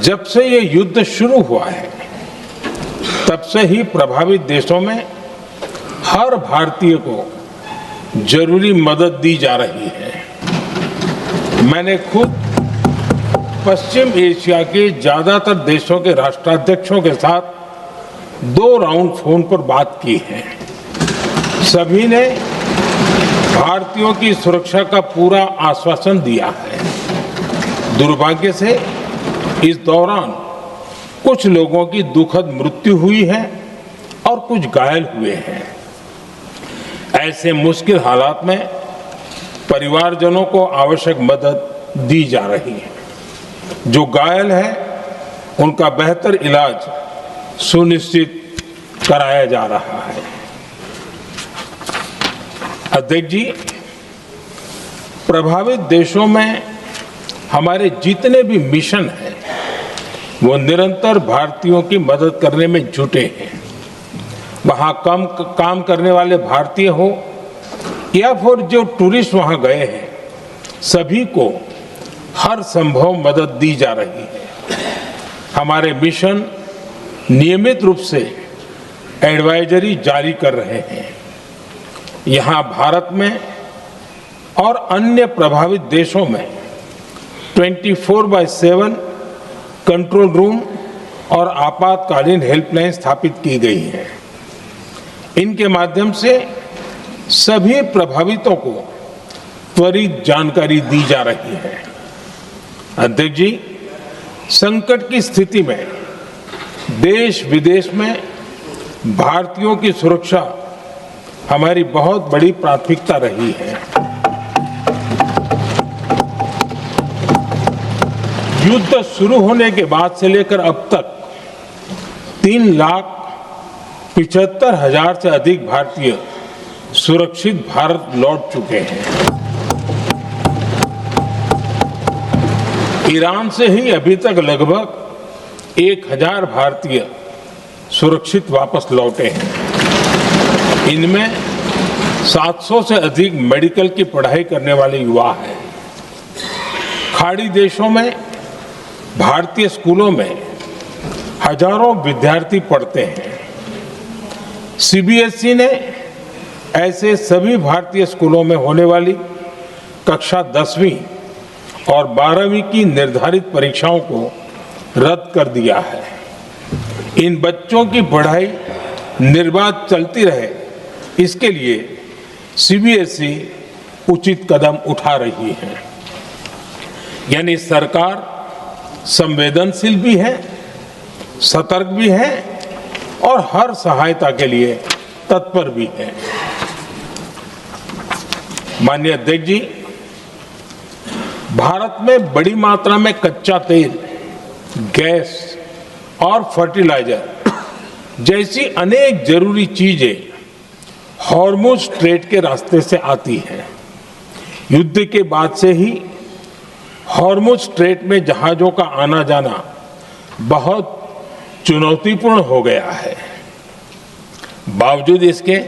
जब से ये युद्ध शुरू हुआ है तब से ही प्रभावित देशों में हर भारतीय को जरूरी मदद दी जा रही है। मैंने खुद पश्चिम एशिया के ज्यादातर देशों के राष्ट्राध्यक्षों के साथ 2 राउंड फोन पर बात की है। सभी ने भारतीयों की सुरक्षा का पूरा आश्वासन दिया है। दुर्भाग्य से इस दौरान कुछ लोगों की दुखद मृत्यु हुई है और कुछ घायल हुए हैं। ऐसे मुश्किल हालात में परिवारजनों को आवश्यक मदद दी जा रही है। जो घायल है उनका बेहतर इलाज सुनिश्चित कराया जा रहा है। अध्यक्ष जी, प्रभावित देशों में हमारे जितने भी मिशन हैं वो निरंतर भारतीयों की मदद करने में जुटे हैं। वहां काम करने वाले भारतीय हो या फिर जो टूरिस्ट वहां गए हैं, सभी को हर संभव मदद दी जा रही है। हमारे मिशन नियमित रूप से एडवाइजरी जारी कर रहे हैं। यहां भारत में और अन्य प्रभावित देशों में 24/7 कंट्रोल रूम और आपातकालीन हेल्पलाइन स्थापित की गई है। इनके माध्यम से सभी प्रभावितों को त्वरित जानकारी दी जा रही है। अध्यक्ष जी, संकट की स्थिति में देश विदेश में भारतीयों की सुरक्षा हमारी बहुत बड़ी प्राथमिकता रही है। युद्ध शुरू होने के बाद से लेकर अब तक 3,75,000 से अधिक भारतीय सुरक्षित भारत लौट चुके हैं। ईरान से ही अभी तक लगभग 1,000 भारतीय सुरक्षित वापस लौटे हैं। इनमें 700 से अधिक मेडिकल की पढ़ाई करने वाले युवा हैं। खाड़ी देशों में भारतीय स्कूलों में हजारों विद्यार्थी पढ़ते हैं। सीबीएसई ने ऐसे सभी भारतीय स्कूलों में होने वाली कक्षा 10वीं और 12वीं की निर्धारित परीक्षाओं को रद्द कर दिया है। इन बच्चों की पढ़ाई निर्बाध चलती रहे, इसके लिए सीबीएसई उचित कदम उठा रही है। यानी सरकार संवेदनशील भी है, सतर्क भी है और हर सहायता के लिए तत्पर भी है। माननीय अध्यक्ष जी, भारत में बड़ी मात्रा में कच्चा तेल, गैस और फर्टिलाइजर जैसी अनेक जरूरी चीजें हॉर्मुज स्ट्रेट के रास्ते से आती हैं। युद्ध के बाद से ही हॉर्मुज स्ट्रेट में जहाजों का आना जाना बहुत चुनौतीपूर्ण हो गया है। बावजूद इसके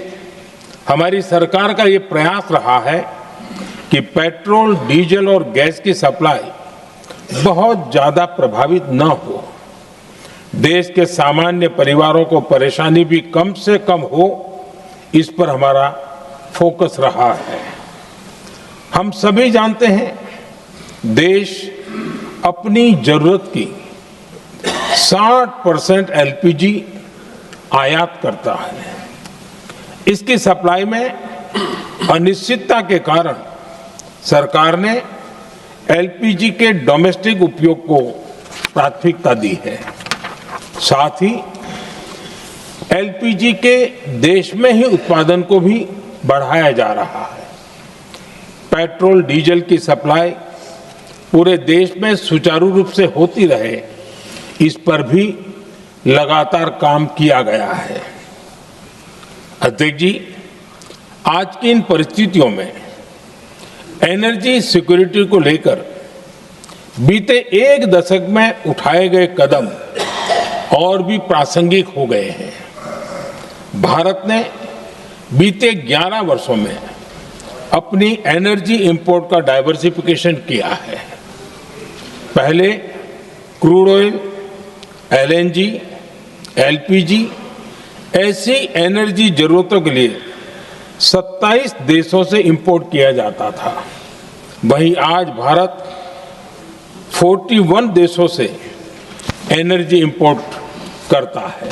हमारी सरकार का ये प्रयास रहा है कि पेट्रोल, डीजल और गैस की सप्लाई बहुत ज्यादा प्रभावित न हो। देश के सामान्य परिवारों को परेशानी भी कम से कम हो, इस पर हमारा फोकस रहा है। हम सभी जानते हैं, देश अपनी जरूरत की 60% एलपीजी आयात करता है। इसकी सप्लाई में अनिश्चितता के कारण सरकार ने एलपीजी के डोमेस्टिक उपयोग को प्राथमिकता दी है। साथ ही एलपीजी के देश में ही उत्पादन को भी बढ़ाया जा रहा है। पेट्रोल, डीजल की सप्लाई पूरे देश में सुचारू रूप से होती रहे, इस पर भी लगातार काम किया गया है। अध्यक्ष जी, आज की इन परिस्थितियों में एनर्जी सिक्योरिटी को लेकर बीते 1 दशक में उठाए गए कदम और भी प्रासंगिक हो गए हैं। भारत ने बीते 11 वर्षों में अपनी एनर्जी इंपोर्ट का डाइवर्सिफिकेशन किया है। पहले क्रूड ऑयल, LNG, LPG ऐसी एनर्जी जरूरतों के लिए 27 देशों से इंपोर्ट किया जाता था। वहीं आज भारत 41 देशों से एनर्जी इंपोर्ट करता है।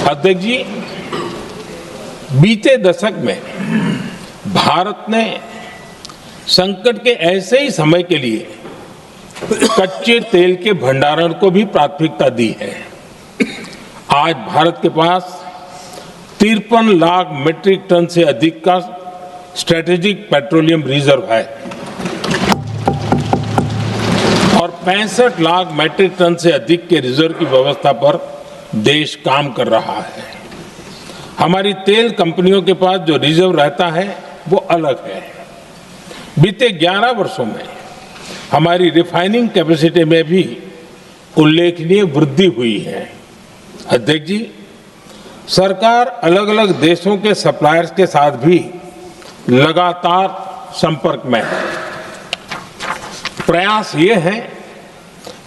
अध्यक्ष जी, बीते दशक में भारत ने संकट के ऐसे ही समय के लिए कच्चे तेल के भंडारण को भी प्राथमिकता दी है। आज भारत के पास 53 लाख मीट्रिक टन से अधिक का स्ट्रेटेजिक पेट्रोलियम रिजर्व है और 65 लाख मीट्रिक टन से अधिक के रिजर्व की व्यवस्था पर देश काम कर रहा है। हमारी तेल कंपनियों के पास जो रिजर्व रहता है वो अलग है। बीते 11 वर्षों में हमारी रिफाइनिंग कैपेसिटी में भी उल्लेखनीय वृद्धि हुई है। अध्यक्ष जी, सरकार अलग अलग देशों के सप्लायर्स के साथ भी लगातार संपर्क में है। प्रयास ये है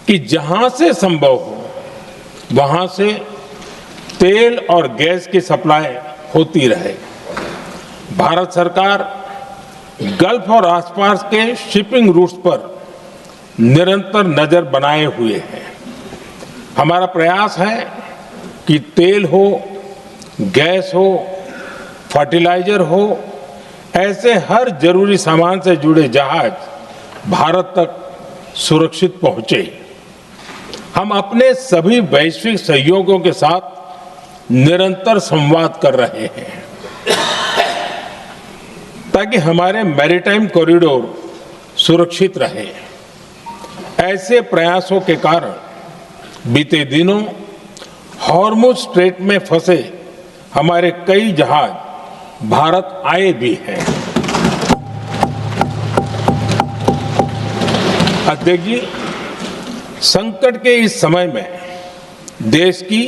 कि जहां से संभव हो वहां से तेल और गैस की सप्लाई होती रहे। भारत सरकार गल्फ और आसपास के शिपिंग रूट्स पर निरंतर नजर बनाए हुए है। हमारा प्रयास है कि तेल हो, गैस हो, फर्टिलाइजर हो, ऐसे हर जरूरी सामान से जुड़े जहाज भारत तक सुरक्षित पहुंचे। हम अपने सभी वैश्विक सहयोगियों के साथ निरंतर संवाद कर रहे हैं ताकि हमारे मैरीटाइम कॉरिडोर सुरक्षित रहे। ऐसे प्रयासों के कारण बीते दिनों हॉर्मुज स्ट्रेट में फंसे हमारे कई जहाज भारत आए भी हैं। अध्यक्ष जी, संकट के इस समय में देश की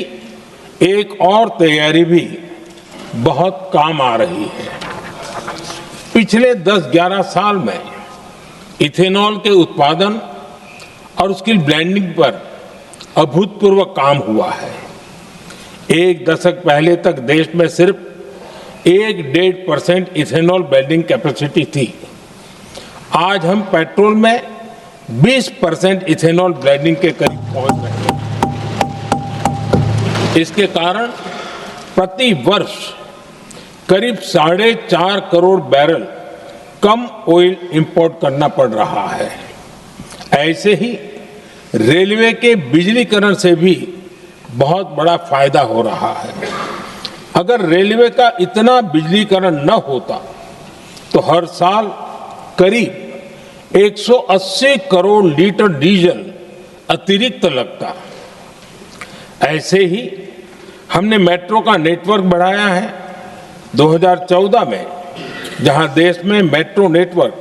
एक और तैयारी भी बहुत काम आ रही है। पिछले 10-11 साल में इथेनॉल के उत्पादन और उसकी ब्लेंडिंग पर अभूतपूर्व काम हुआ है। एक दशक पहले तक देश में सिर्फ 1-1.5% इथेनॉल ब्लेंडिंग कैपेसिटी थी। आज हम पेट्रोल में 20% इथेनॉल ब्लेंडिंग के करीब पहुंच रहे हैं। इसके कारण प्रति वर्ष करीब 4.5 करोड़ बैरल कम ऑयल इंपोर्ट करना पड़ रहा है। ऐसे ही रेलवे के बिजलीकरण से भी बहुत बड़ा फायदा हो रहा है। अगर रेलवे का इतना बिजलीकरण न होता तो हर साल करीब 180 करोड़ लीटर डीजल अतिरिक्त लगता। ऐसे ही हमने मेट्रो का नेटवर्क बढ़ाया है। 2014 में जहां देश में मेट्रो नेटवर्क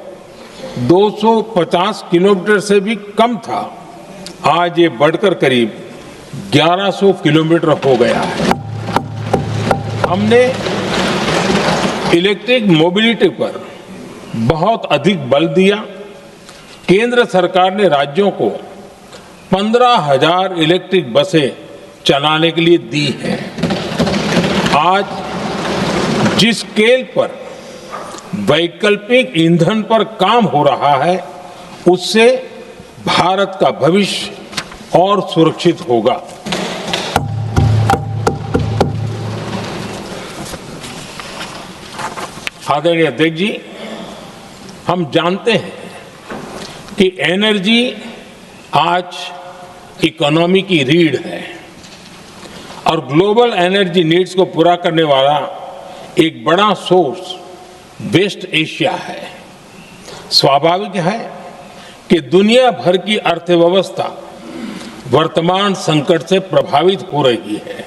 250 किलोमीटर से भी कम था, आज ये बढ़कर करीब 1100 किलोमीटर हो गया है। हमने इलेक्ट्रिक मोबिलिटी पर बहुत अधिक बल दिया। केंद्र सरकार ने राज्यों को 15,000 इलेक्ट्रिक बसें चलाने के लिए दी है। आज जिस स्केल पर वैकल्पिक ईंधन पर काम हो रहा है, उससे भारत का भविष्य और सुरक्षित होगा। आदरणीय अध्यक्ष जी, हम जानते हैं कि एनर्जी आज इकोनॉमी की रीढ़ है और ग्लोबल एनर्जी नीड्स को पूरा करने वाला एक बड़ा सोर्स वेस्ट एशिया है। स्वाभाविक है कि दुनिया भर की अर्थव्यवस्था वर्तमान संकट से प्रभावित हो रही है।